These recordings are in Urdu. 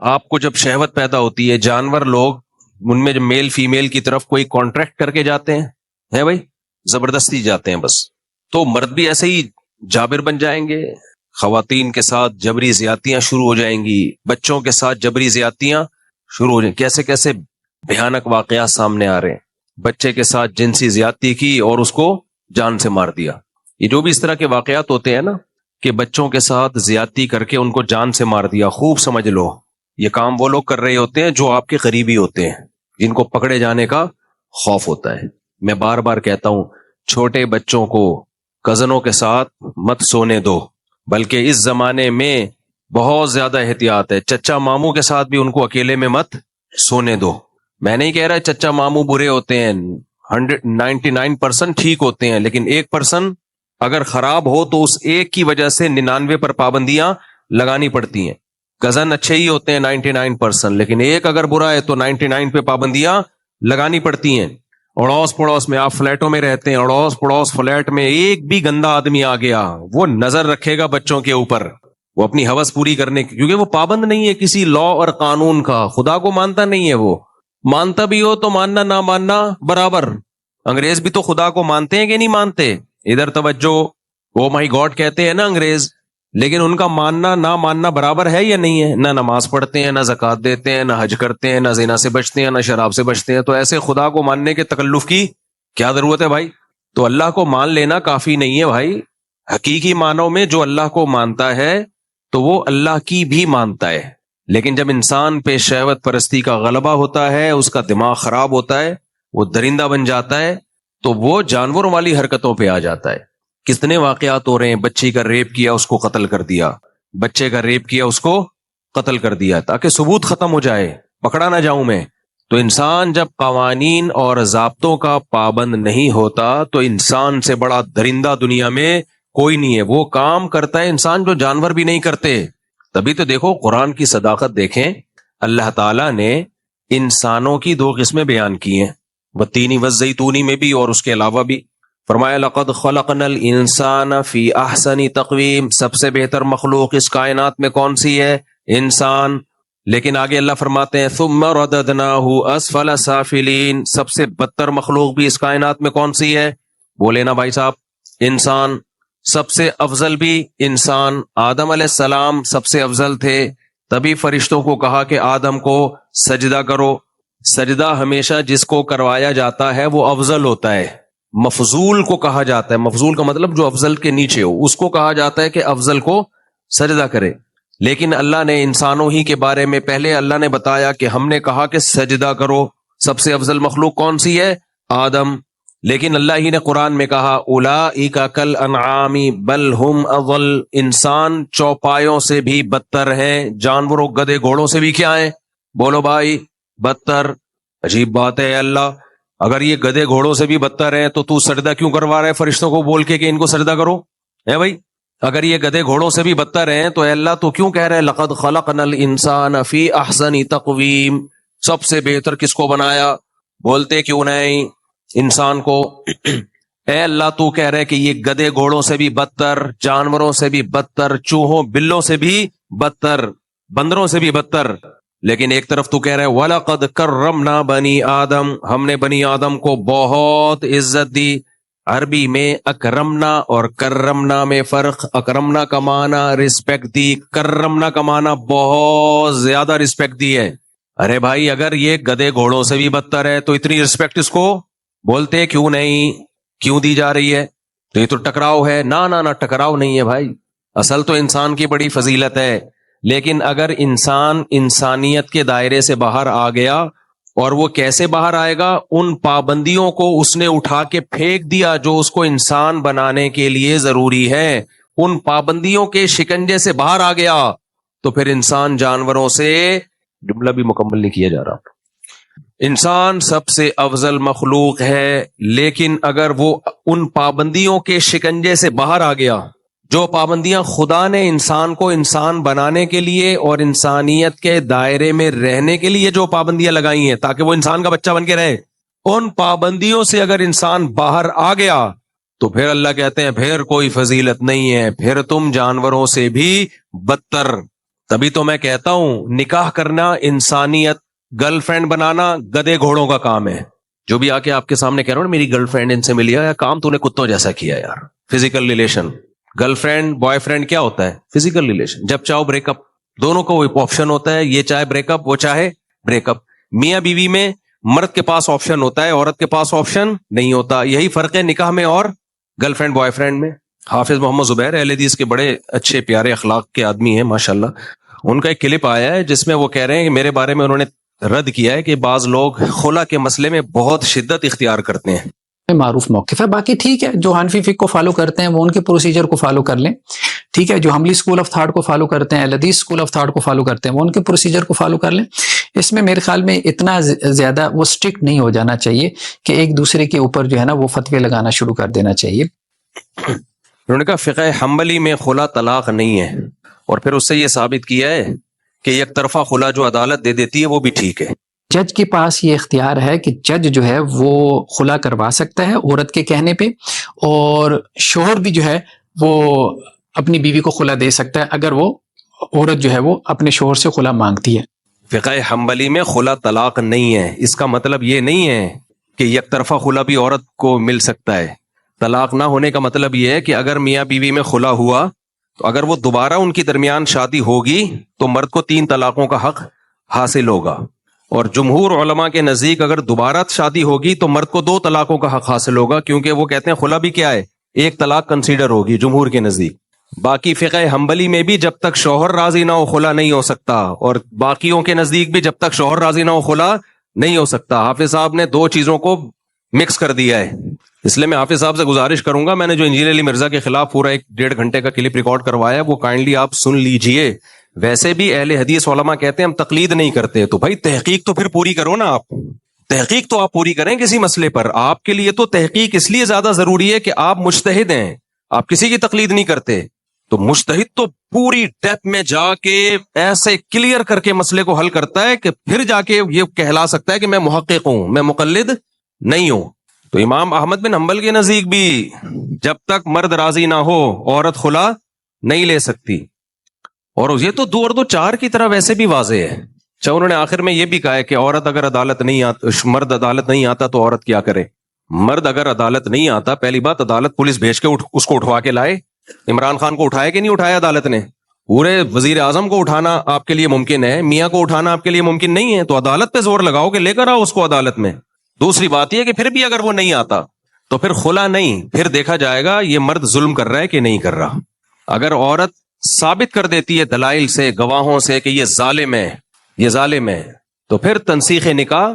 آپ کو جب شہوت پیدا ہوتی ہے، جانور لوگ ان میں جب میل فیمیل کی طرف کوئی کانٹریکٹ کر کے جاتے ہیں بھائی، زبردستی جاتے ہیں بس، تو مرد بھی ایسے ہی جابر بن جائیں گے، خواتین کے ساتھ جبری زیادتیاں شروع ہو جائیں گی، بچوں کے ساتھ جبری زیادتیاں شروع ہو جائیں، کیسے کیسے بھیانک واقعات سامنے آ رہے ہیں، بچے کے ساتھ جنسی زیادتی کی اور اس کو جان سے مار دیا۔ یہ جو بھی اس طرح کے واقعات ہوتے ہیں نا کہ بچوں کے ساتھ زیادتی کر کے ان کو جان سے مار دیا، خوب سمجھ لو یہ کام وہ لوگ کر رہے ہوتے ہیں جو آپ کے قریبی ہوتے ہیں، جن کو پکڑے جانے کا خوف ہوتا ہے۔ میں بار بار کہتا ہوں چھوٹے بچوں کو کزنوں کے ساتھ مت سونے دو، بلکہ اس زمانے میں بہت زیادہ احتیاط ہے، چچا ماموں کے ساتھ بھی ان کو اکیلے میں مت سونے دو۔ میں نہیں کہہ رہا چچا ماموں برے ہوتے ہیں، 99% ٹھیک ہوتے ہیں، لیکن 1% اگر خراب ہو تو اس ایک کی وجہ سے 99 پر پابندیاں لگانی پڑتی ہیں۔ کزن اچھے ہی ہوتے ہیں 99%، لیکن ایک اگر برا ہے تو 99 پہ پابندیاں لگانی پڑتی ہیں۔ اڑوس پڑوس میں آپ فلیٹوں میں رہتے ہیں، اڑوس پڑوس فلیٹ میں ایک بھی گندا آدمی آ گیا، وہ نظر رکھے گا بچوں کے اوپر، وہ اپنی ہوس پوری کرنے کی، کیونکہ وہ پابند نہیں ہے کسی لا اور قانون کا، خدا کو مانتا نہیں ہے، وہ مانتا بھی ہو تو ماننا نہ ماننا برابر۔ انگریز بھی تو خدا کو مانتے ہیں کہ نہیں مانتے؟ ادھر توجہ، وہ مائی گاڈ کہتے ہیں نا انگریز، لیکن ان کا ماننا نہ ماننا برابر ہے یا نہیں ہے؟ نہ نماز پڑھتے ہیں، نہ زکوٰۃ دیتے ہیں، نہ حج کرتے ہیں، نہ زنا سے بچتے ہیں، نہ شراب سے بچتے ہیں، تو ایسے خدا کو ماننے کے تکلف کی کیا ضرورت ہے بھائی؟ تو اللہ کو مان لینا کافی نہیں ہے بھائی، حقیقی معنوں میں جو اللہ کو مانتا ہے تو وہ اللہ کی بھی مانتا ہے، لیکن جب انسان پہ شہوت پرستی کا غلبہ ہوتا ہے، اس کا دماغ خراب ہوتا ہے، وہ درندہ بن جاتا ہے، تو وہ جانوروں والی حرکتوں پہ آ جاتا ہے۔ کتنے واقعات ہو رہے ہیں، بچی کا ریپ کیا اس کو قتل کر دیا، بچے کا ریپ کیا اس کو قتل کر دیا، تاکہ ثبوت ختم ہو جائے، پکڑا نہ جاؤں میں۔ تو انسان جب قوانین اور ضابطوں کا پابند نہیں ہوتا تو انسان سے بڑا درندہ دنیا میں کوئی نہیں ہے، وہ کام کرتا ہے انسان جو جانور بھی نہیں کرتے۔ تبھی تو دیکھو قرآن کی صداقت دیکھیں، اللہ تعالیٰ نے انسانوں کی 2 قسمیں بیان کی ہیں، والتین والزیتون میں بھی اور اس کے علاوہ بھی۔ فرمایا لقد خلقنا الانسان فی احسن تقویم، سب سے بہتر مخلوق اس کائنات میں کون سی ہے؟ انسان۔ لیکن آگے اللہ فرماتے ہیں ثم رددناہ اسفل سافلین، سب سے بدتر مخلوق بھی اس کائنات میں کون سی ہے؟ بولے نا بھائی صاحب، انسان۔ سب سے افضل بھی انسان، آدم علیہ السلام سب سے افضل تھے، تبھی فرشتوں کو کہا کہ آدم کو سجدہ کرو۔ سجدہ ہمیشہ جس کو کروایا جاتا ہے وہ افضل ہوتا ہے، مفضول کو کہا جاتا ہے، مفضول کا مطلب جو افضل کے نیچے ہو، اس کو کہا جاتا ہے کہ افضل کو سجدہ کرے۔ لیکن اللہ نے انسانوں ہی کے بارے میں پہلے اللہ نے بتایا کہ ہم نے کہا کہ سجدہ کرو، سب سے افضل مخلوق کون سی ہے؟ آدم۔ لیکن اللہ ہی نے قرآن میں کہا اولئک کالانعام بل ہم اضل، انسان چوپایوں سے بھی بدتر ہیں، جانوروں گدھے گھوڑوں سے بھی کیا ہیں؟ بولو بھائی، بدتر۔ عجیب بات ہے اللہ، اگر یہ گدھے گھوڑوں سے بھی بدتر ہیں تو سجدہ کیوں کروا رہے فرشتوں کو بول کے کہ ان کو سجدہ کرو؟ ہے بھائی، اگر یہ گدھے گھوڑوں سے بھی بدتر ہیں تو اے اللہ تو کیوں کہہ رہے ہیں لقد خلقنا الانسان فی احسن تقویم، سب سے بہتر کس کو بنایا؟ بولتے کیوں نہیں انسان کو؟ اے اللہ تو کہہ رہے کہ یہ گدھے گھوڑوں سے بھی بدتر، جانوروں سے بھی بدتر، چوہوں بلوں سے بھی بدتر، بندروں سے بھی بدتر، لیکن ایک طرف تو کہہ رہے وَلَقَدْ كَرَّمْنَا بَنِي آدم، ہم نے بنی آدم کو بہت عزت دی۔ عربی میں اکرمنا اور کرمنا میں فرق، اکرمنا کا معنی رسپیکٹ دی، کرمنا کا معنی بہت زیادہ رسپیکٹ دی ہے۔ ارے بھائی اگر یہ گدھے گھوڑوں سے بھی بدتر ہے تو اتنی رسپیکٹ اس کو بولتے کیوں نہیں؟ کیوں دی جا رہی ہے؟ تو یہ تو ٹکراؤ ہے۔ نہ ٹکراؤ نہیں ہے بھائی، اصل تو انسان کی بڑی فضیلت ہے، لیکن اگر انسان انسانیت کے دائرے سے باہر آ گیا، اور وہ کیسے باہر آئے گا؟ ان پابندیوں کو اس نے اٹھا کے پھینک دیا جو اس کو انسان بنانے کے لیے ضروری ہے، ان پابندیوں کے شکنجے سے باہر آ گیا تو پھر انسان جانوروں سے، جملہ بھی مکمل نہیں کیا جا رہا، انسان سب سے افضل مخلوق ہے، لیکن اگر وہ ان پابندیوں کے شکنجے سے باہر آ گیا، جو پابندیاں خدا نے انسان کو انسان بنانے کے لیے اور انسانیت کے دائرے میں رہنے کے لیے جو پابندیاں لگائی ہیں تاکہ وہ انسان کا بچہ بن کے رہے، ان پابندیوں سے اگر انسان باہر آ گیا تو پھر اللہ کہتے ہیں پھر کوئی فضیلت نہیں ہے، پھر تم جانوروں سے بھی بدتر۔ تبھی تو میں کہتا ہوں نکاح کرنا انسانیت، گرل فرینڈ بنانا گدے گھوڑوں کا کام ہے. جو بھی آ کے آپ کے سامنے کہہ رہا ہوں میری گرل فرینڈ ان سے ملی ہے، کام تو نے کتوں جیسا کیا یار. Physical relation, girl friend boy friend کیا ہوتا ہے؟ Physical relation. جب چاہو بریک اپ، دونوں کو آپشن ہوتا ہے، یہ چاہے بریک اپ وہ چاہے بریک اپ. میاں بیوی میں مرد کے پاس آپشن ہوتا ہے، عورت کے پاس آپشن نہیں ہوتا. یہی فرق ہے نکاح میں اور گرل فرینڈ بوائے فرینڈ میں. حافظ محمد زبیر اہل حدیث کے بڑے اچھے پیارے اخلاق کے آدمی ہیں ماشاءاللہ. ان کا ایک کلپ آیا ہے جس میں وہ کہہ رہے ہیں کہ میرے بارے میں انہوں نے رد کیا ہے کہ بعض لوگ خلا کے مسئلے میں بہت شدت اختیار کرتے ہیں. معروف موقف ہے. باقی ٹھیک ہے، جو حنفی فقہ کو فالو کرتے ہیں وہ ان کے پروسیجر کو فالو کر لیں. ٹھیک ہے، جو حنبلی اسکول آف تھاٹ کو فالو کرتے ہیں، اہل حدیث اسکول آف تھاٹ کو فالو کرتے ہیں، وہ ان کے پروسیجر کو فالو کر لیں. اس میں میرے خیال میں اتنا زیادہ وہ اسٹرکٹ نہیں ہو جانا چاہیے کہ ایک دوسرے کے اوپر جو ہے نا وہ فتوے لگانا شروع کر دینا چاہیے. انہوں نے کہا فقہ حنبلی میں خلا طلاق نہیں ہے، اور پھر اس سے یہ ثابت کیا ہے کہ یک طرفہ خلا جو عدالت دے دیتی ہے وہ بھی ٹھیک ہے. جج کے پاس یہ اختیار ہے کہ جج جو ہے وہ خلا کروا سکتا ہے عورت کے کہنے پہ، اور شوہر بھی جو ہے وہ اپنی بیوی کو خلا دے سکتا ہے اگر وہ عورت جو ہے وہ اپنے شوہر سے خلا مانگتی ہے. فقہ حنبلی میں خلا طلاق نہیں ہے. اس کا مطلب یہ نہیں ہے کہ یک طرفہ خلا بھی عورت کو مل سکتا ہے. طلاق نہ ہونے کا مطلب یہ ہے کہ اگر میاں بیوی میں خلا ہوا تو اگر وہ دوبارہ ان کی درمیان شادی ہوگی تو مرد کو 3 طلاقوں کا حق حاصل ہوگا. اور جمہور علماء کے نزدیک اگر دوبارہ شادی ہوگی تو مرد کو 2 طلاقوں کا حق حاصل ہوگا، کیونکہ وہ کہتے ہیں خلا بھی کیا ہے، 1 طلاق کنسیڈر ہوگی جمہور کے نزدیک. باقی فقہ حنبلی میں بھی جب تک شوہر راضی نہ ہو خلا نہیں ہو سکتا، اور باقیوں کے نزدیک بھی جب تک شوہر راضی نہ ہو خلا نہیں ہو سکتا. حافظ صاحب نے 2 چیزوں کو مکس کر دیا ہے. اس لیے میں حافظ صاحب سے گزارش کروں گا، میں نے جو انجینئر علی مرزا کے خلاف پورا 1.5 گھنٹے کا کلپ ریکارڈ کروایا ہے وہ کائنڈلی آپ سن لیجئے. ویسے بھی اہل حدیث علماء کہتے ہیں ہم تقلید نہیں کرتے، تو بھائی تحقیق تو پھر پوری کرو نا. آپ تحقیق تو آپ پوری کریں کسی مسئلے پر. آپ کے لیے تو تحقیق اس لیے زیادہ ضروری ہے کہ آپ مجتہد ہیں، آپ کسی کی تقلید نہیں کرتے. تو مجتہد تو پوری ڈیپتھ میں جا کے ایسے کلیئر کر کے مسئلے کو حل کرتا ہے کہ پھر جا کے یہ کہلا سکتا ہے کہ میں محقق ہوں، میں مقلد نہیں ہوں. تو امام احمد بن حنبل کے نزدیک بھی جب تک مرد راضی نہ ہو عورت خلا نہیں لے سکتی. اور یہ تو 2 اور 2 4 کی طرح ویسے بھی واضح ہے. چاہے انہوں نے آخر میں یہ بھی کہا ہے کہ عورت اگر عدالت نہیں آتا، مرد عدالت نہیں آتا تو عورت کیا کرے. مرد اگر عدالت نہیں آتا، پہلی بات عدالت پولیس بھیج کے اس کو اٹھوا کے لائے. عمران خان کو اٹھایا کہ نہیں اٹھایا عدالت نے؟ پورے وزیر اعظم کو اٹھانا آپ کے لیے ممکن ہے، میاں کو اٹھانا آپ کے لیے ممکن نہیں ہے. تو عدالت پہ زور لگاؤ کہ لے کر آؤ اس کو عدالت میں. دوسری بات یہ کہ پھر بھی اگر وہ نہیں آتا تو پھر خلا نہیں، پھر دیکھا جائے گا یہ مرد ظلم کر رہا ہے کہ نہیں کر رہا. اگر عورت ثابت کر دیتی ہے دلائل سے، گواہوں سے کہ یہ ظالم ہے، یہ ظالم ہے، تو پھر تنسیخ نکاح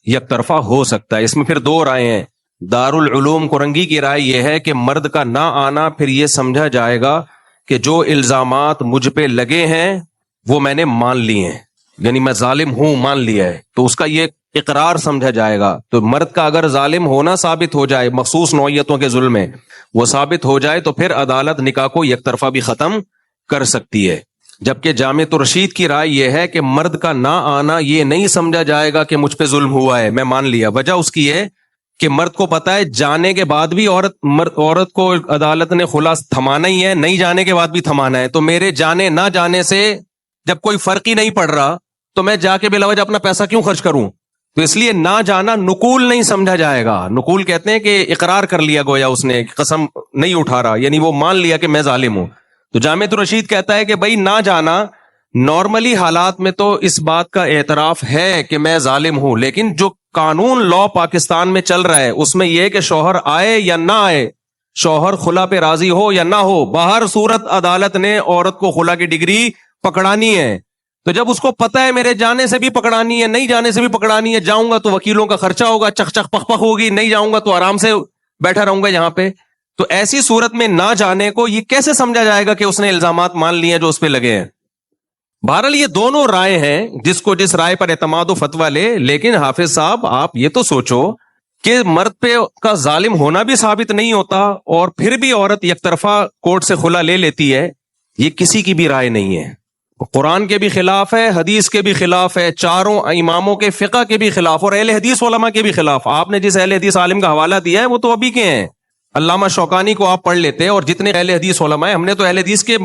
یک طرفہ ہو سکتا ہے. اس میں پھر 2 رائے ہیں. دارالعلوم کورنگی کی رائے یہ ہے کہ مرد کا نہ آنا پھر یہ سمجھا جائے گا کہ جو الزامات مجھ پہ لگے ہیں وہ میں نے مان لیے ہیں، یعنی میں ظالم ہوں مان لیا ہے، تو اس کا یہ اقرار سمجھا جائے گا. تو مرد کا اگر ظالم ہونا ثابت ہو جائے مخصوص نوعیتوں کے ظلم میں وہ ثابت ہو جائے تو پھر عدالت نکاح کو یک طرفہ بھی ختم کر سکتی ہے. جبکہ جامعۃ الرشید کی رائے یہ ہے کہ مرد کا نہ آنا یہ نہیں سمجھا جائے گا کہ مجھ پہ ظلم ہوا ہے، میں مان لیا. وجہ اس کی ہے کہ مرد کو پتا ہے جانے کے بعد بھی عورت کو عدالت نے خلا تھمانا ہی ہے، نہیں جانے کے بعد بھی تھمانا ہے. تو میرے جانے نہ جانے سے جب کوئی فرق ہی نہیں پڑ رہا تو میں جا کے بلا وجہ اپنا پیسہ کیوں خرچ کروں؟ تو اس لیے نہ جانا نقول نہیں سمجھا جائے گا. نقول کہتے ہیں کہ اقرار کر لیا گویا اس نے، قسم نہیں اٹھا رہا، یعنی وہ مان لیا کہ میں ظالم ہوں. تو جامعۃ الرشید کہتا ہے کہ بھائی نہ جانا نارملی حالات میں تو اس بات کا اعتراف ہے کہ میں ظالم ہوں، لیکن جو قانون لا پاکستان میں چل رہا ہے اس میں یہ کہ شوہر آئے یا نہ آئے، شوہر خلا پہ راضی ہو یا نہ ہو، باہر صورت عدالت نے عورت کو خلا کی ڈگری پکڑانی ہے. تو جب اس کو پتا ہے میرے جانے سے بھی پکڑانی ہے، نہیں جانے سے بھی پکڑانی ہے، جاؤں گا تو وکیلوں کا خرچہ ہوگا، چک چک پخ پخ ہوگی، نہیں جاؤں گا تو آرام سے بیٹھا رہوں گا یہاں پہ. تو ایسی صورت میں نہ جانے کو یہ کیسے سمجھا جائے گا کہ اس نے الزامات مان لیے جو اس پہ لگے ہیں؟ بہرحال یہ دونوں رائے ہیں، جس کو جس رائے پر اعتماد و فتویٰ لے. لیکن حافظ صاحب آپ یہ تو سوچو کہ مرد پہ کا ظالم ہونا بھی ثابت نہیں ہوتا اور پھر بھی عورت یک طرفہ کورٹ سے خلا لے لیتی ہے. یہ کسی کی بھی رائے نہیں ہے، قرآن کے بھی خلاف ہے، حدیث کے بھی خلاف ہے، 4 اماموں کے فقہ کے بھی خلاف اور اہل حدیث علماء کے بھی خلاف. آپ نے جس اہل حدیث عالم کا حوالہ دیا ہے وہ تو ابھی کے ہیں، علامہ شوکانی کو آپ پڑھ لیتے، اور جتنے اہل حدیث علماء ہیں ہم نے تو اہل حدیث کے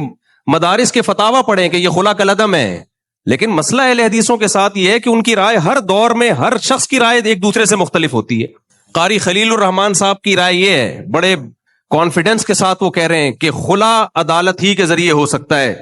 مدارس کے فتاوی پڑھیں کہ یہ خلا کالعدم ہے. لیکن مسئلہ اہل حدیثوں کے ساتھ یہ ہے کہ ان کی رائے ہر دور میں ہر شخص کی رائے ایک دوسرے سے مختلف ہوتی ہے. قاری خلیل الرحمان صاحب کی رائے یہ ہے, بڑے کانفیڈنس کے ساتھ وہ کہہ رہے ہیں کہ خلا عدالت ہی کے ذریعے ہو سکتا ہے.